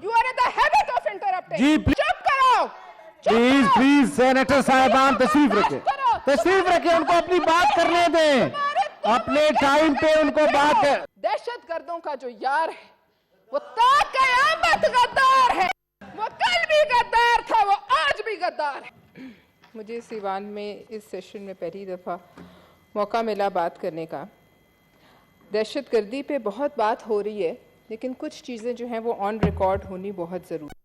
You are in the habit of interrupting. जी चुप करो। Please please senator साहिबान तशरीफ रखें, उनको अपनी बात करने दें, अपने टाइम पे उनको बात। दहशतगर्दों का जो यार है वो क़यामत गद्दार है। वो कल भी गद्दार था, वो आज भी गद्दार है। मुझे इस ईवान में इस सेशन में पहली दफ़ा मौका मिला बात करने का। दहशतगर्दी पे बहुत बात हो रही है, लेकिन कुछ चीज़ें जो हैं वो ऑन रिकॉर्ड होनी बहुत ज़रूरी।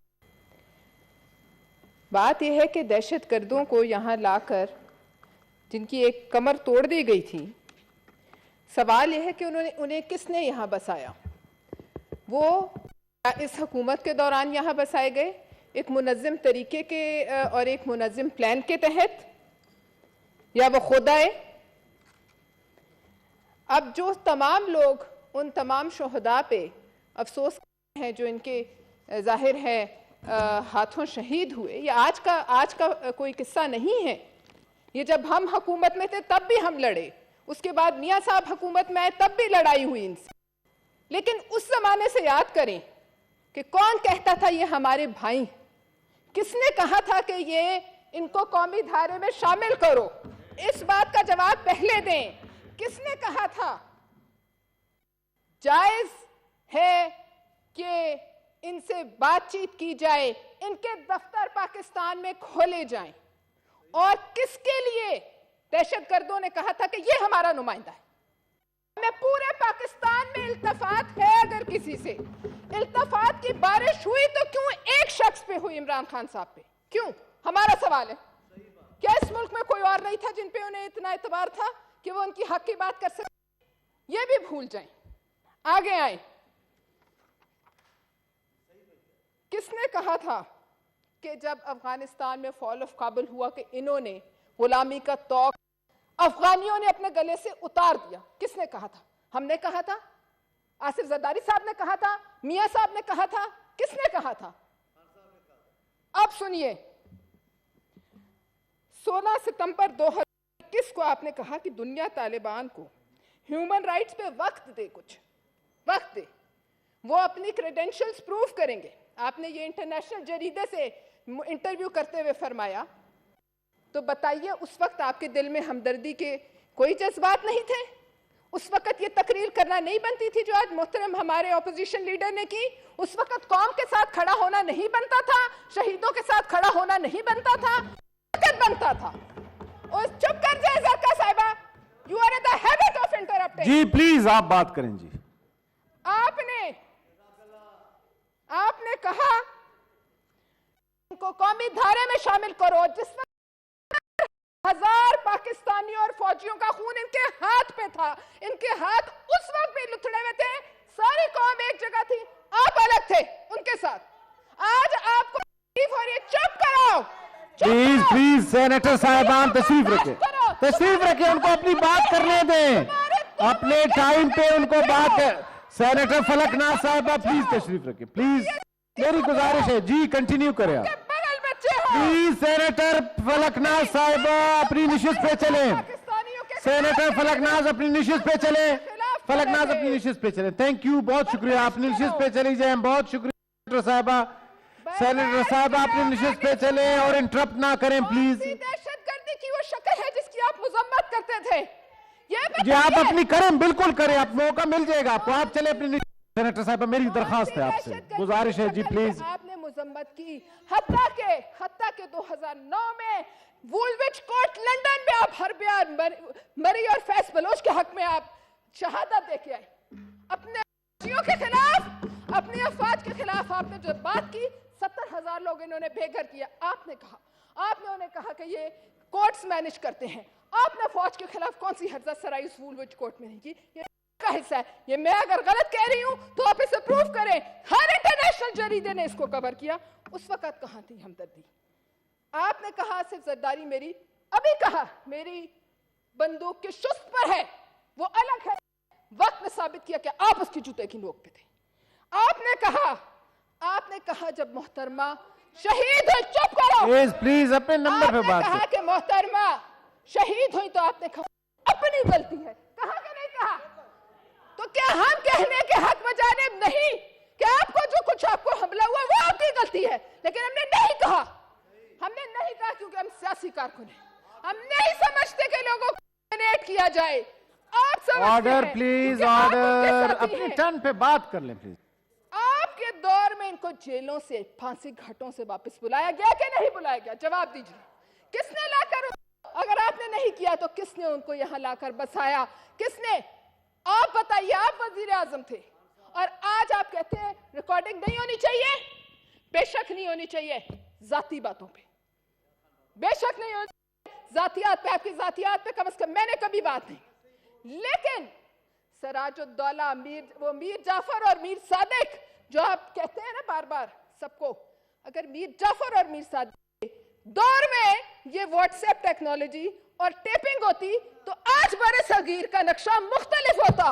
बात यह है कि दहशतगर्दों को यहाँ लाकर जिनकी एक कमर तोड़ दी गई थी, सवाल यह है कि उन्हें किसने यहाँ बसाया। वो इस हुकूमत के दौरान यहाँ बसाए गए एक मुनज़्ज़म तरीके के और एक मुनज़्ज़म प्लान के तहत, या वो खुद आए। अब जो तमाम लोग उन तमाम शोहदा पे अफसोस हैं जो इनके जाहिर है हाथों शहीद हुए, ये आज का कोई किस्सा नहीं है। ये जब हम हुकूमत में थे तब भी हम लड़े, उसके बाद मियाँ साहब हुकूमत में आए तब भी लड़ाई हुई इनसे। लेकिन उस जमाने से याद करें कि कौन कहता था ये हमारे भाई, किसने कहा था कि ये इनको कौमी धारे में शामिल करो। इस बात का जवाब पहले दें, किसने कहा था। जायज है कि इनसे बातचीत की जाए, इनके दफ्तर पाकिस्तान में खोले जाएं, और किसके लिए दहशतगर्दों ने कहा था कि ये हमारा नुमाइंदा है। हमें पूरे पाकिस्तान में इल्तफात है, अगर किसी से इल्तफात की बारिश हुई तो क्यों एक शख्स पे हुई, इमरान खान साहब पे क्यों? हमारा सवाल है। क्या इस मुल्क में कोई और नहीं था जिन पे उन्हें इतना एतबार था कि वो उनकी हक की बात कर सके? ये भी भूल जाएं। आगे आए, किसने कहा था कि जब अफगानिस्तान में फॉल ऑफ काबुल हुआ कि इन्होंने गुलामी का तौक अफगानियों ने अपने गले से उतार दिया? किसने कहा था? हमने कहा था, आसिफ जरदारी साहब ने कहा था, मियां साहब ने कहा था, किसने कहा था? अब सुनिए, 16 सितंबर 2021 को आपने कहा कि दुनिया तालिबान को ह्यूमन राइट्स पे वक्त दे, कुछ वक्त दे, वो अपनी क्रेडेंशियल्स प्रूव करेंगे। आपने ये इंटरनेशनल जरीदे से इंटरव्यू करते हुए फरमाया। तो बताइए, उस वक्त आपके दिल में हमदर्दी के कोई जज्बात नहीं थे? उस वक्त ये तकरीर करना नहीं बनती थी जो आज मोहतरम हमारे ऑपोजिशन लीडर ने की? उस वक्त कौम के साथ खड़ा होना नहीं बनता था? शहीदों के साथ खड़ा होना नहीं बनता था? बनता था। और चुप कर जाए ज़रका साहिबा, you are in the habit of interrupting. जी प्लीज आप बात करें। जी आपने कहा इनको कौमी धारे में शामिल करो, जिसमें 1000 पाकिस्तानियों और फौजियों का खून इनके हाथ पे था। इनके हाथ उस वक्त भी लुथड़े हुए थे, सारी कौम एक जगह थी, आप अलग थे उनके साथ। आज आपको तकलीफ हो रही है, चुप करो। प्लीज प्लीज सेनेटर साहिबान तशरीफ रखें, उनको अपनी बात करने दें, अपने टाइम पे उनको बात। सेनेटर फलकनाज साहिबा प्लीज तशरीफ रखें, प्लीज मेरी गुजारिश है। जी कंटिन्यू करें आप प्लीज। सेनेटर फलकनाज साहिबा अपनी निशिस्त पे चले। सेनेटर फलकनाज अपनी निशिस्त पे चले। फलकनाज अपनी निशिस्त पे चले। थैंक यू, बहुत शुक्रिया। आप निशिस्त पे चली जाए, बहुत शुक्रिया सेनेटर साहिबा। सेनेटर साहब अपनी निशिस्त पे चले और इंटरप्ट ना करें प्लीज। दहशतगर्दी की वो शक्ल है जिसकी आप मजम्मत करते थे, जी आप अपनी करें, बिल्कुल करें, आप मौका मिल जाएगा आपको। आप चले अपनी। सेनेटर साहब मेरी दरखास्त है आपसे, गुजारिश है। जी प्लीज। आपने मजम्मत की, हत्ता के 2009 में वुलविच कोर्ट लंदन में आप हरबियार मरी और फैज बलोच के हक में आप शहादत देके आए। अपने के खिलाफ, अपनी अफवाज के खिलाफ आपने जो बात की, 70,000 लोग इन्होंने बेघर किया। आपने उन्हें कहा कि ये कोर्ट्स मैनेज करते हैं। आपने फौज के खिलाफ कौन सी हर्जा सराई उस वुलविच कोर्ट में नहीं की? ये का हिस्सा है। ये मैं अगर गलत कह रही हूं तो आप इसे प्रूव करें। हर इंटरनेशनल जरीदे ने इसको कवर किया। उस वक्त कहां थी हमदर्दी? आपने कहा सिर्फ जरदारी मेरी, अभी कहा मेरी बंदूक की शुस्त पर है, वो अलग है। वक्त ने साबित किया कि आप उसकी जूते की नोक पे थे। आपने कहा जब मोहतरमा शहीद हुई, चुप करो प्लीज अपने नंबर पे बात कहा कि मोहतरमा शहीद हुई तो आपने कहा अपनी गलती है। कहा कि नहीं कहा? तो क्या हम कहने के हक में जानिब नहीं कि आपको जो कुछ आपको हमला हुआ वो जाए। आप समझते ऑर्डर हैं प्लीज, कि आप उनके ऑर्डर। साथी अपनी हैं। टर्न पे बात कर लें प्लीज। आपके दौर में इनको जेलों से, फांसी घाटों से वापस बुलाया गया कि नहीं बुलाया गया? जवाब दीजिए। किसने लाकर, अगर आपने नहीं किया तो किसने उनको यहां लाकर बसाया? किसने? आप बताइए। आप वजीर आजम थे और आज आप कहते हैं रिकॉर्डिंग नहीं होनी चाहिए। बेशक नहीं होनी चाहिए, जाती बातों पे बेशक नहीं होनी चाहिए, जातियात पे, आपकी जातियात पे कम से कम मैंने कभी बात नहीं। लेकिन सराजुद्दौला, मीर जाफर और मीर सादिक, जो आप कहते हैं ना बार बार सबको, अगर मीर जाफर और मीर सादिक दौर में ये व्हाट्सएप टेक्नोलॉजी और टेपिंग होती तो आज बड़े सगीर का नक्शा मुख्तलिफ होता।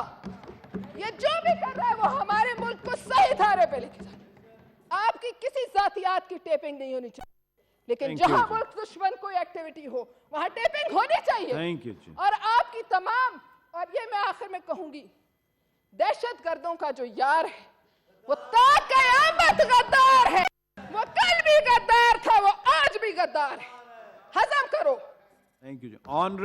ये जो भी कर रहा है वो हमारे मुल्क को सही धारे पे लेके जा। आपकी किसी जातियात की टेपिंग नहीं होनी चाहिए, लेकिन जहां मुल्क दुश्मन कोई एक्टिविटी हो वहां टेपिंग होनी चाहिए। थैंक यू जी। और आपकी तमाम, और ये मैं आखिर में कहूंगी, दहशतगर्दों का जो यार है वो ताक़यामत गद्दार है। वो कल भी गद्दार था, वो आज भी गद्दार है। हजम करो। Thank you ji. ऑनरेबल